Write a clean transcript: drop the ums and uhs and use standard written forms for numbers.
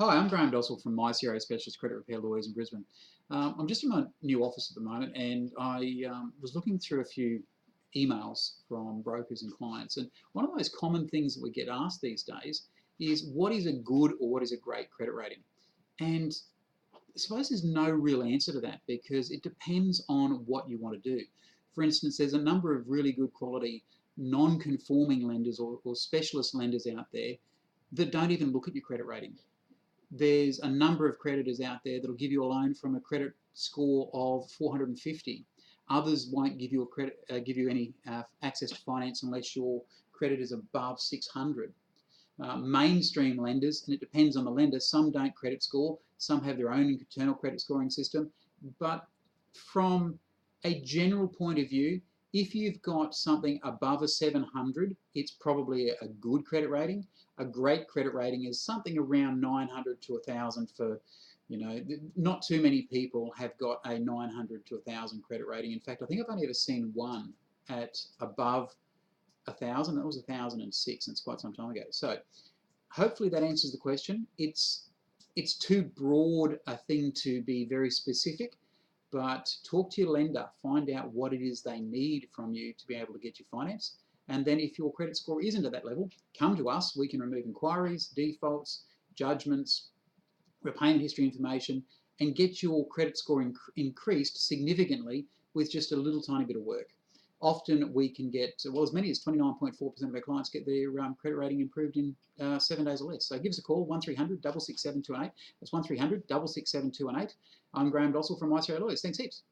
Hi, I'm Graham Dossel from MyCRA Specialist Credit Repair Lawyers in Brisbane. I'm just in my new office at the moment, and I was looking through a few emails from brokers and clients. And one of the most common things that we get asked these days is what is a good or what is a great credit rating? And I suppose there's no real answer to that because it depends on what you want to do. For instance, there's a number of really good quality non-conforming lenders or specialist lenders out there that don't even look at your credit rating. There's a number of creditors out there that'll give you a loan from a credit score of 450. Others won't give you give you any access to finance unless your credit is above 600. Mainstream lenders, and it depends on the lender, some don't credit score, some have their own internal credit scoring system, but from a general point of view, if you've got something above a 700, it's probably a good credit rating. A great credit rating is something around 900 to 1,000 for, not too many people have got a 900 to 1,000 credit rating. In fact, I think I've only ever seen one at above 1,000. That was 1,006, and it's quite some time ago. So hopefully that answers the question. It's too broad a thing to be very specific, but talk to your lender, find out what it is they need from you to be able to get you finance. And then if your credit score isn't at that level, come to us. We can remove inquiries, defaults, judgments, repayment history information, and get your credit score increased significantly with just a little tiny bit of work. Often we can get, well, as many as 29.4% of our clients get their credit rating improved in 7 days or less. So give us a call, 1300 667 218. That's 1300 667 218. I'm Graham Dossel from MyCRA Lawyers. Thanks heaps.